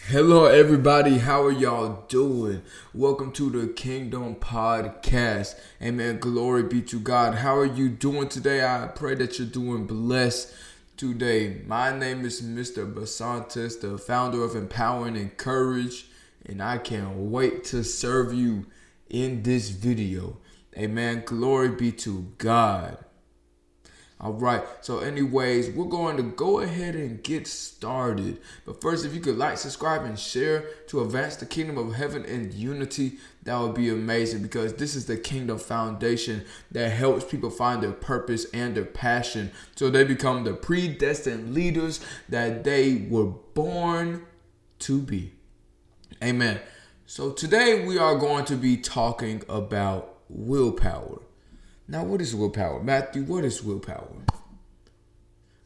Hello, everybody. How are y'all doing? Welcome to the Kingdom Podcast. Amen. Glory be to God. How are you doing today? I pray that you're doing blessed today. My name is Mr. Basantes, the founder of Empowering and Courage, and I can't wait to serve you in this video. Amen. Glory be to God. All right, so anyways, we're going to go ahead and get started. But first, if you could like, subscribe, and share to advance the kingdom of heaven in unity, that would be amazing, because this is the kingdom foundation that helps people find their purpose and their passion so they become the predestined leaders that they were born to be. Amen. So today we are going to be talking about willpower. Now, what is willpower? Matthew, what is willpower?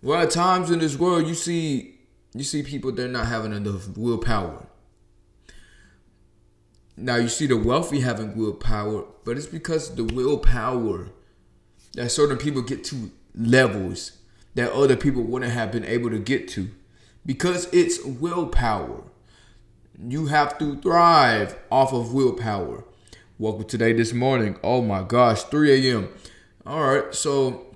Well, at times in this world, you see people, they're not having enough willpower. Now, you see the wealthy having willpower, but it's because the willpower that certain people get to levels that other people wouldn't have been able to get to. Because it's willpower. You have to thrive off of willpower. Woke up today this morning. Oh my gosh, 3 a.m. All right, so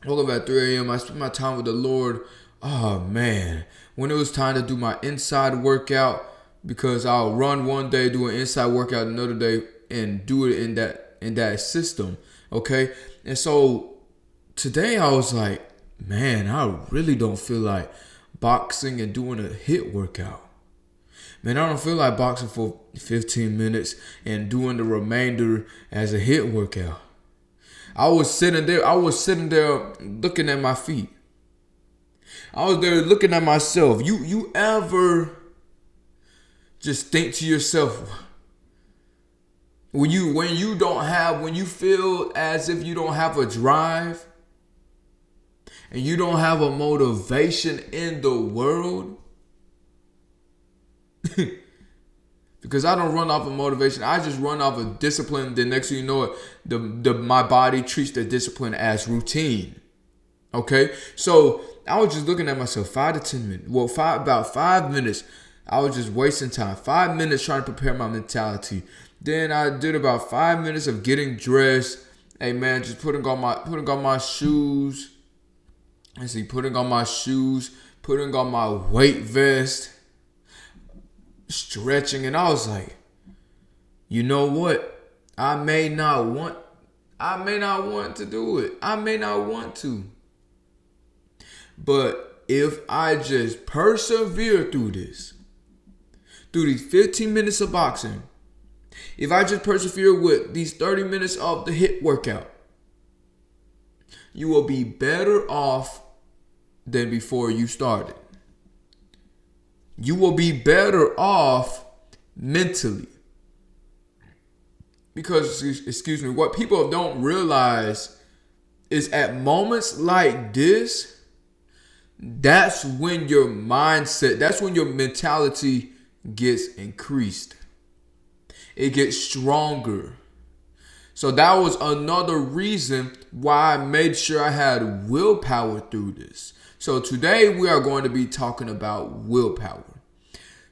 woke up at 3 a.m. I spent my time with the Lord. Oh man, when it was time to do my inside workout, because I'll run one day, do an inside workout another day, and do it in that system. Okay, and so today I was like, man, I really don't feel like boxing and doing a HIIT workout. Man, I don't feel like boxing for 15 minutes and doing the remainder as a HIIT workout. I was sitting there looking at my feet. I was there looking at myself. You ever just think to yourself, when you feel as if you don't have a drive and you don't have a motivation in the world? Because I don't run off of motivation. I just run off of discipline. The next thing you know it, my body treats the discipline as routine. Okay? So I was just looking at myself 5 to 10 minutes. Well, about 5 minutes. I was just wasting time. 5 minutes trying to prepare my mentality. Then I did about 5 minutes of getting dressed. Hey man, just putting on my shoes. Putting on my weight vest. Stretching, and I was like, you know what? I may not want to do it. I may not want to. But if I just persevere through these 15 minutes of boxing, if I just persevere with these 30 minutes of the HIIT workout, you will be better off than before you started. You will be better off mentally. Because, what people don't realize is at moments like this, that's when your mindset, that's when your mentality gets increased. It gets stronger. So that was another reason why I made sure I had willpower through this. So today we are going to be talking about willpower.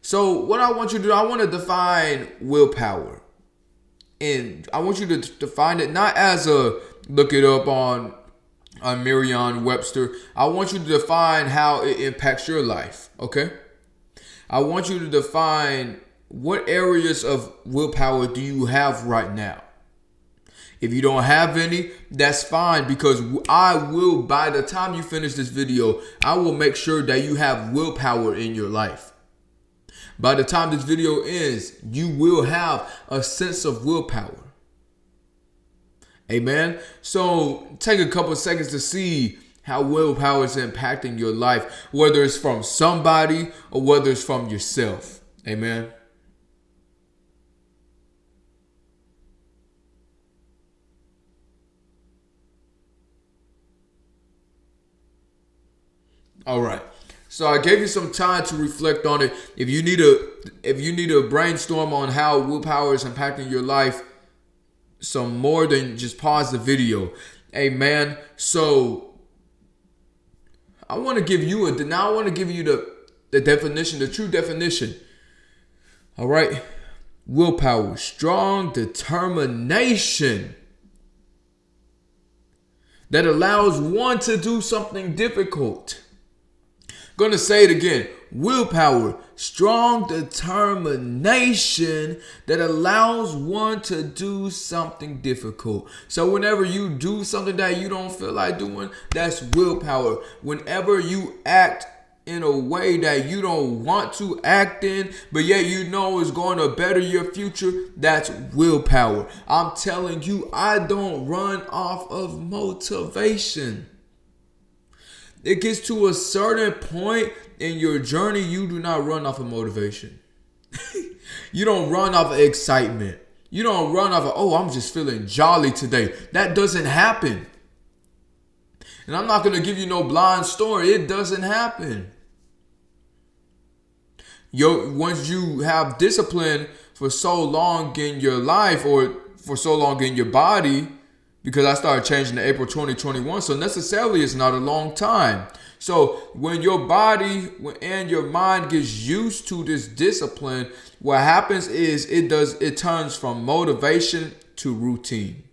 So what I want you to do, I want to define willpower. And I want you to define it not as look it up on Merriam-Webster. I want you to define how it impacts your life, okay? I want you to define what areas of willpower do you have right now. If you don't have any, that's fine, because I will, by the time you finish this video, I will make sure that you have willpower in your life. By the time this video ends, you will have a sense of willpower. Amen. So take a couple of seconds to see how willpower is impacting your life, whether it's from somebody or whether it's from yourself. Amen. All right. So I gave you some time to reflect on it. If you need a brainstorm on how willpower is impacting your life, some more than just pause the video. Amen. So I want to give you the definition, the true definition. All right. Willpower, strong determination that allows one to do something difficult. Gonna say it again. Willpower, strong determination that allows one to do something difficult. So whenever you do something that you don't feel like doing, that's willpower. Whenever you act in a way that you don't want to act in, but yet you know is going to better your future, that's willpower. I'm telling you, I don't run off of motivation. It gets to a certain point in your journey, you do not run off of motivation. You don't run off of excitement. You don't run off of, oh, I'm just feeling jolly today. That doesn't happen. And I'm not going to give you no blind story. It doesn't happen. Once you have discipline for so long in your life or for so long in your body, because I started changing in April 2021, so necessarily it's not a long time. So when your body and your mind gets used to this discipline, what happens is it turns from motivation to routine.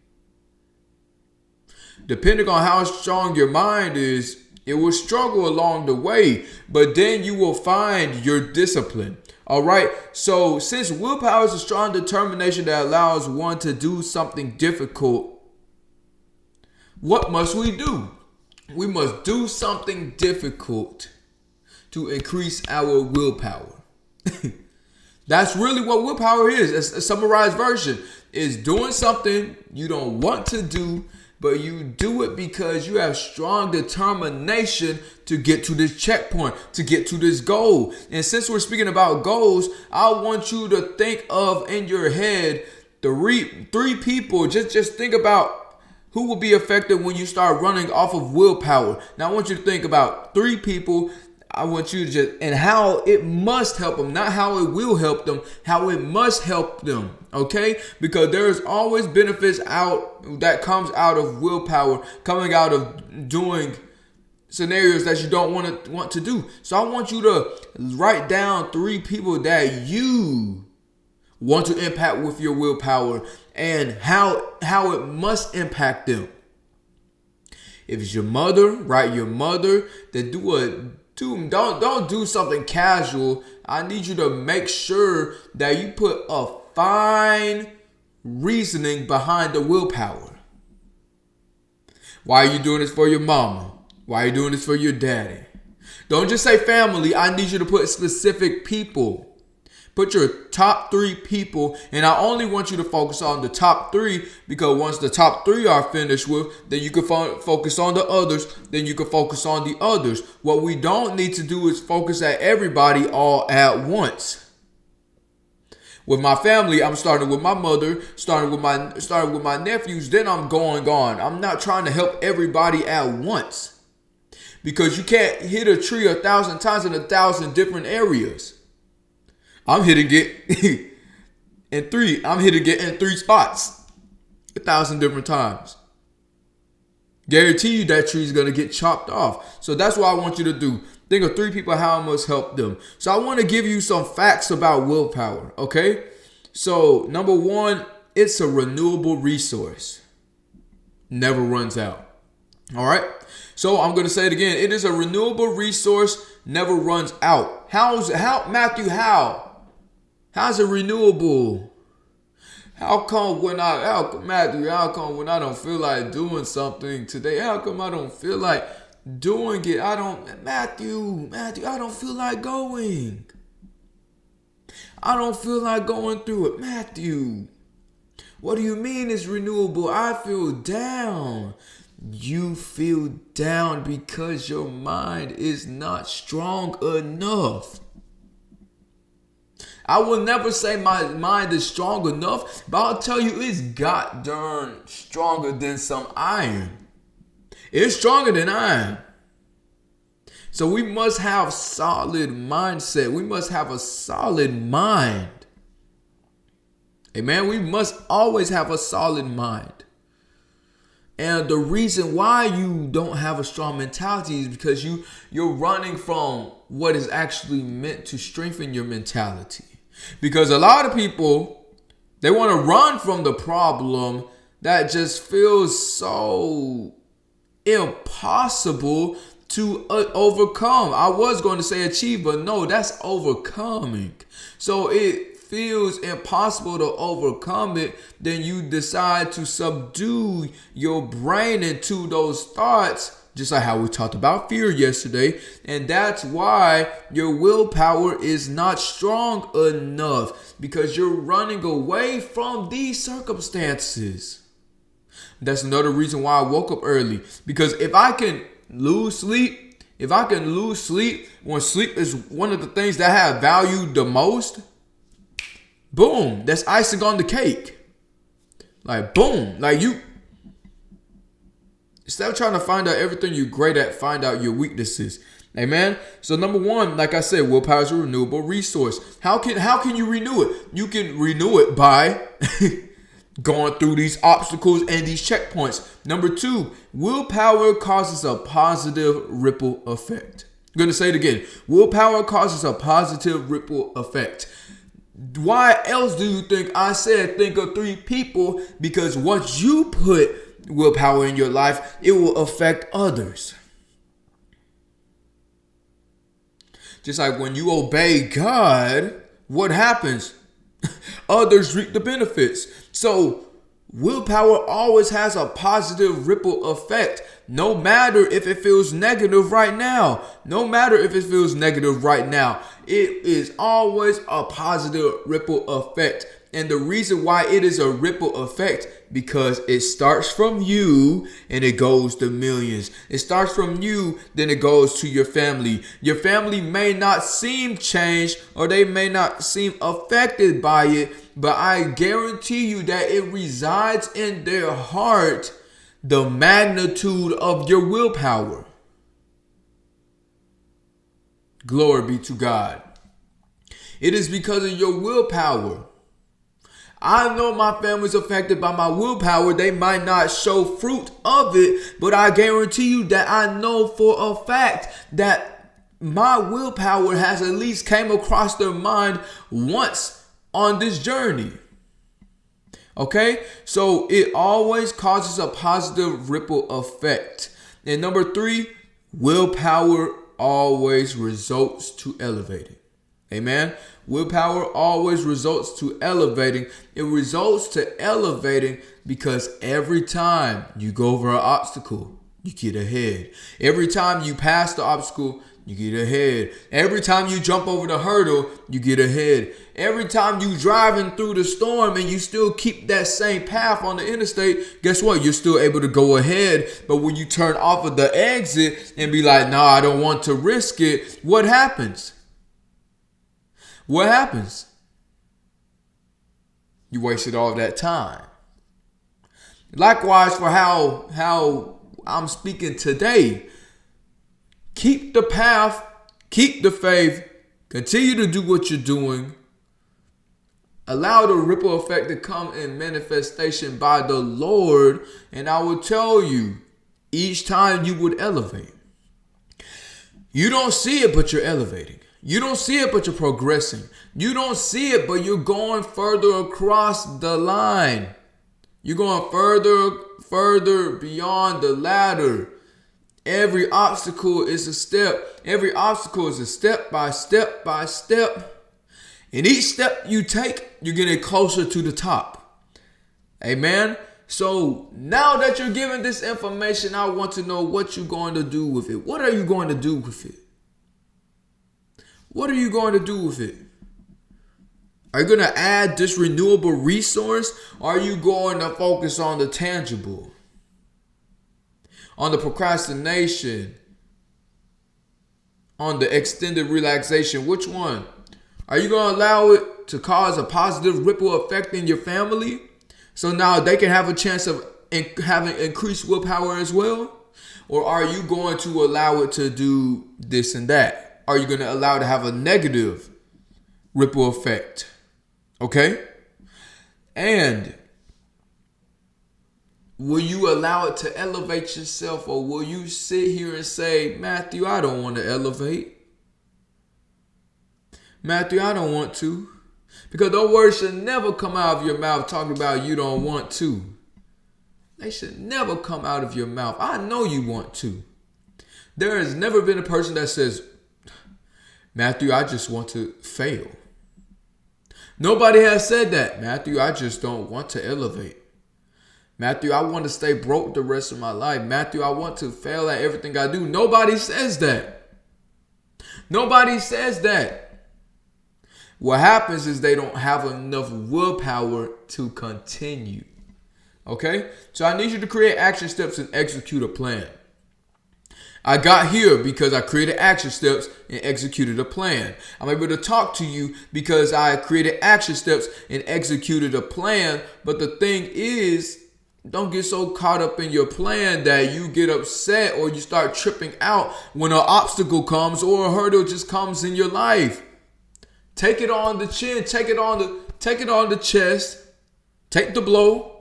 Depending on how strong your mind is, it will struggle along the way, but then you will find your discipline. All right. So since willpower is a strong determination that allows one to do something difficult, what must we do? We must do something difficult to increase our willpower. That's really what willpower is. A summarized version is doing something you don't want to do, but you do it because you have strong determination to get to this checkpoint, to get to this goal. And since we're speaking about goals, I want you to think of in your head three people. Just think about who will be affected when you start running off of willpower. Now, I want you to think about 3 people. I want you to and how it must help them, not how it will help them, how it must help them. Okay? Because there's always benefits that comes out of willpower, coming out of doing scenarios that you don't want to do. So I want you to write down 3 people that you want to impact with your willpower and how it must impact them. If it's your mother, write your mother. Then don't do something casual. I need you to make sure that you put a fine reasoning behind the willpower. Why are you doing this for your mama? Why are you doing this for your daddy? Don't just say family. I need you to put specific people. Put your top 3 people, and I only want you to focus on the top 3 because once the top 3 are finished with, then you can focus on the others, then you can focus on the others. What we don't need to do is focus at everybody all at once. With my family, I'm starting with my mother, starting with my nephews, then I'm going on. I'm not trying to help everybody at once because you can't hit a tree 1,000 times in 1,000 different areas. I'm hitting it in 3. I'm hitting it in 3 spots 1,000 different times. Guarantee you that tree is going to get chopped off. So that's what I want you to do. Think of 3 people, how I must help them. So I want to give you some facts about willpower. Okay. So number 1, it's a renewable resource. Never runs out. All right. So I'm going to say it again. It is a renewable resource. Never runs out. Matthew, how's it renewable? How come when I don't feel like doing something today? How come I don't feel like doing it? Matthew, I don't feel like going. I don't feel like going through it. Matthew, what do you mean it's renewable? I feel down. You feel down because your mind is not strong enough. I will never say my mind is strong enough, but I'll tell you it's god darn stronger than some iron. It's stronger than iron. So we must have solid mindset. We must have a solid mind. Amen. We must always have a solid mind. And the reason why you don't have a strong mentality is because you're running from what is actually meant to strengthen your mentality. Because a lot of people, they want to run from the problem that just feels so impossible to overcome. I was going to say achieve, but no, that's overcoming. So it feels impossible to overcome it. Then you decide to subdue your brain into those thoughts, just like how we talked about fear yesterday. And that's why your willpower is not strong enough, because you're running away from these circumstances. That's another reason why I woke up early. Because if I can lose sleep, when sleep is one of the things that I have valued the most, boom, that's icing on the cake. Like, boom, like you, instead of trying to find out everything you're great at, find out your weaknesses. Amen. So number one, like I said, willpower is a renewable resource. How can you renew it? You can renew it by going through these obstacles and these checkpoints. Number two, willpower causes a positive ripple effect. I'm going to say it again. Willpower causes a positive ripple effect. Why else do you think I said think of three people? Because once you put willpower in your life, it will affect others. Just like when you obey God, what happens? Others reap the benefits. So willpower always has a positive ripple effect, no matter if it feels negative right now. It is always a positive ripple effect. And the reason why it is a ripple effect, because it starts from you and it goes to millions. It starts from you, then it goes to your family. Your family may not seem changed, or they may not seem affected by it, but I guarantee you that it resides in their heart, the magnitude of your willpower. Glory be to God. It is because of your willpower. I know my family's affected by my willpower. They might not show fruit of it, but I guarantee you that I know for a fact that my willpower has at least came across their mind once on this journey. Okay? So it always causes a positive ripple effect. And number three, willpower always results to elevating. Amen. Willpower always results to elevating. It results to elevating because every time you go over an obstacle, you get ahead. Every time you pass the obstacle, you get ahead. Every time you jump over the hurdle, you get ahead. Every time you driving through the storm and you still keep that same path on the interstate, guess what? You're still able to go ahead. But when you turn off of the exit and be like, nah, I don't want to risk it, what happens? What happens? You wasted all that time. Likewise, for how I'm speaking today, keep the path, keep the faith, continue to do what you're doing. Allow the ripple effect to come in manifestation by the Lord. And I will tell you, each time you would elevate. You don't see it, but you're elevating. You don't see it, but you're progressing. You don't see it, but you're going further across the line. You're going further beyond the ladder. Every obstacle is a step. Every obstacle is a step by step by step. And each step you take, you're getting closer to the top. Amen. So now that you're given this information, I want to know what you're going to do with it. What are you going to do with it? What are you going to do with it? Are you going to add this renewable resource? Or are you going to focus on the tangible? On the procrastination? On the extended relaxation? Which one? Are you going to allow it to cause a positive ripple effect in your family? So now they can have a chance of having increased willpower as well? Or are you going to allow it to do this and that? Are you going to allow it to have a negative ripple effect? Okay? And Will you allow it to elevate yourself, or will you sit here and say, Matthew, I don't want to elevate? Matthew, I don't want to. Because those words should never come out of your mouth talking about you don't want to. They should never come out of your mouth. I know you want to. There has never been a person that says, Matthew, I just want to fail. Nobody has said that. Matthew, I just don't want to elevate. Matthew, I want to stay broke the rest of my life. Matthew, I want to fail at everything I do. Nobody says that. Nobody says that. What happens is they don't have enough willpower to continue. Okay? So I need you to create action steps and execute a plan. I got here because I created action steps and executed a plan. I'm able to talk to you because I created action steps and executed a plan. But the thing is, don't get so caught up in your plan that you get upset or you start tripping out when an obstacle comes or a hurdle just comes in your life. Take it on the chin, take it on the chest, take the blow,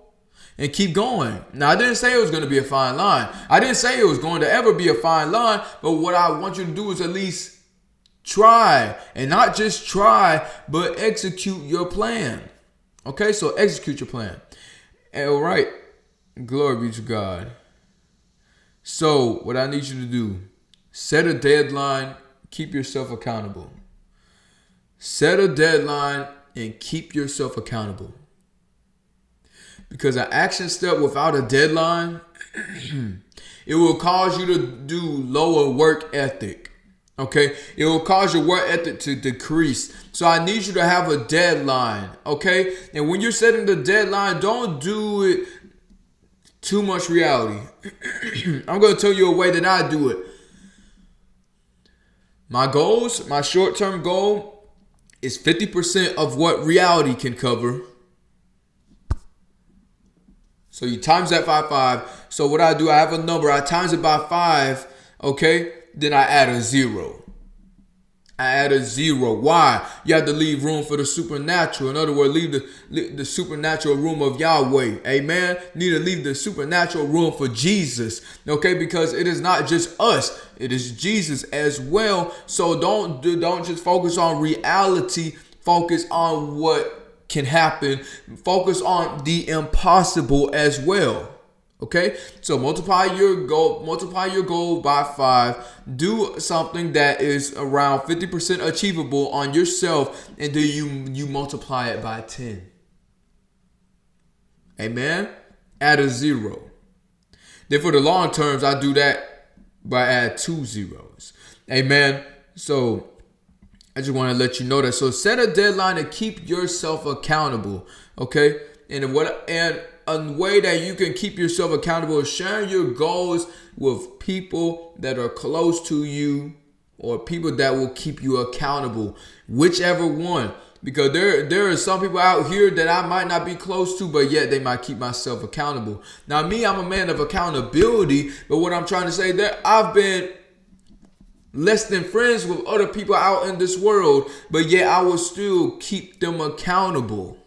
and keep going. Now, I didn't say it was going to be a fine line. I didn't say it was going to ever be a fine line, but what I want you to do is at least try, and not just try, but execute your plan. Okay, so execute your plan. All right. Glory be to God. So what I need you to do, set a deadline, keep yourself accountable. Set a deadline and keep yourself accountable. Because an action step without a deadline, it will cause you to do lower work ethic. Okay, it will cause your work ethic to decrease. So I need you to have a deadline. Okay, and when you're setting the deadline, don't do it too much reality. I'm going to tell you a way that I do it. My goals, my short-term goal is 50% of what reality can cover. So you times that by 5. So what I do, I have a number. I times it by 5. Okay. Then I add a 0. I add a 0. Why? You have to leave room for the supernatural. In other words, leave the supernatural room of Yahweh. Amen. You need to leave the supernatural room for Jesus. Okay, because it is not just us. It is Jesus as well. So don't just focus on reality. Focus on what can happen. Focus on the impossible as well. Okay, so multiply your goal by 5. Do something that is around 50% achievable on yourself, and then you multiply it by 10. Amen. Add a 0. Then for the long terms, I do that by add 2 zeros. Amen. So I just want to let you know that. So set a deadline to keep yourself accountable. Okay, and a way that you can keep yourself accountable is sharing your goals with people that are close to you or people that will keep you accountable, whichever one. Because there are some people out here that I might not be close to, but yet they might keep myself accountable. Now, me, I'm a man of accountability, but what I'm trying to say that I've been less than friends with other people out in this world, but yet I will still keep them accountable.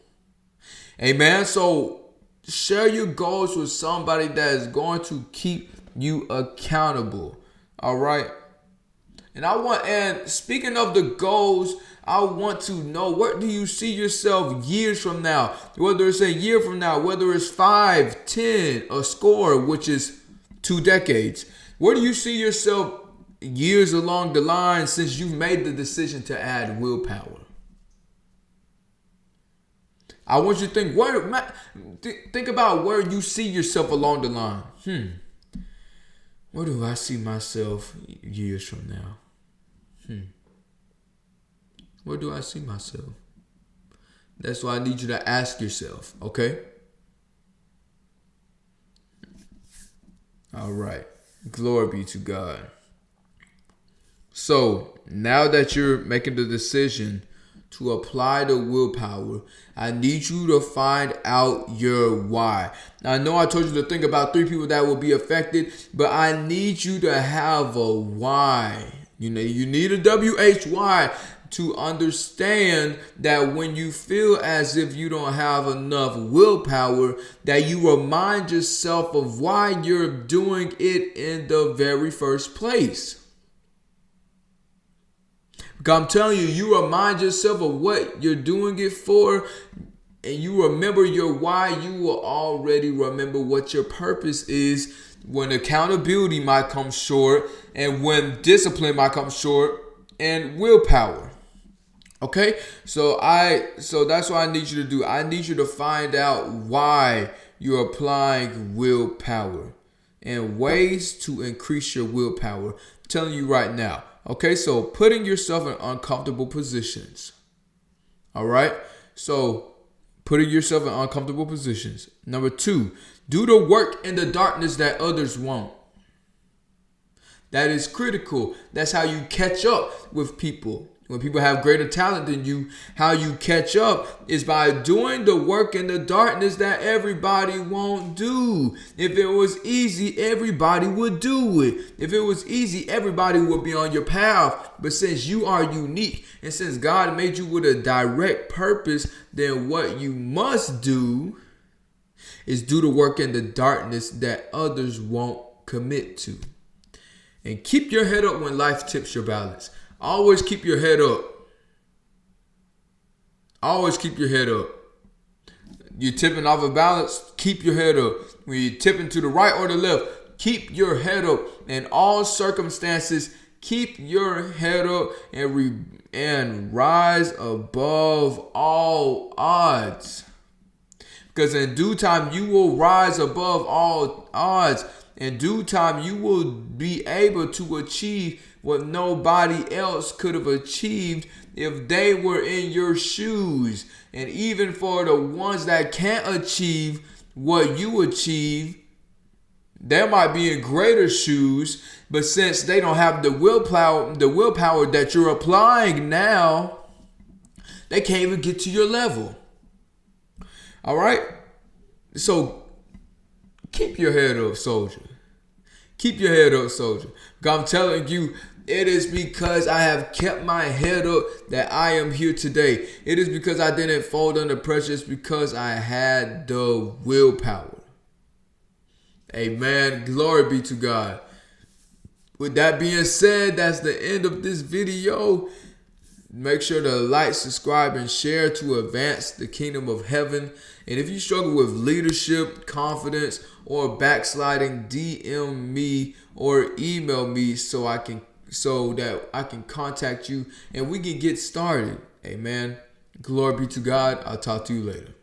Amen. So share your goals with somebody that is going to keep you accountable. All right. And speaking of the goals, I want to know, where do you see yourself years from now? Whether it's a year from now, whether it's 5, 10, a score, which is 2 decades. Where do you see yourself years along the line since you've made the decision to add willpower? I want you to think about where you see yourself along the line. Where do I see myself years from now? Where do I see myself? That's why I need you to ask yourself, okay? All right. Glory be to God. So now that you're making the decision to apply the willpower, I need you to find out your why. Now, I know I told you to think about 3 people that will be affected, but I need you to have a why. You know, you need a WHY to understand that when you feel as if you don't have enough willpower, that you remind yourself of why you're doing it in the very first place. Because I'm telling you, you remind yourself of what you're doing it for, and you remember your why, you will already remember what your purpose is when accountability might come short, and when discipline might come short, and willpower. Okay? So that's what I need you to do. I need you to find out why you're applying willpower and ways to increase your willpower. I'm telling you right now. Okay, so putting yourself in uncomfortable positions. All right? So putting yourself in uncomfortable positions. Number 2, do the work in the darkness that others won't. That is critical. That's how you catch up with people. When people have greater talent than you, how you catch up is by doing the work in the darkness that everybody won't do. If it was easy, everybody would do it. If it was easy, everybody would be on your path. But since you are unique, and since God made you with a direct purpose, then what you must do is do the work in the darkness that others won't commit to. And keep your head up when life tips your balance. Always keep your head up. Always keep your head up. You're tipping off a balance, keep your head up. When you're tipping to the right or the left, keep your head up. In all circumstances, keep your head up and rise above all odds. Because in due time, you will rise above all odds. In due time, you will be able to achieve what nobody else could have achieved if they were in your shoes. And even for the ones that can't achieve what you achieve, they might be in greater shoes, but since they don't have the willpower that you're applying now, they can't even get to your level. All right? So keep your head up, soldier. Keep your head up, soldier. I'm telling you, it is because I have kept my head up that I am here today. It is because I didn't fold under pressure. It's because I had the willpower. Amen. Glory be to God. With that being said, that's the end of this video. Make sure to like, subscribe, and share to advance the kingdom of heaven. And if you struggle with leadership, confidence, or backsliding, DM me or email me so that I can contact you and we can get started. Amen. Glory be to God. I'll talk to you later.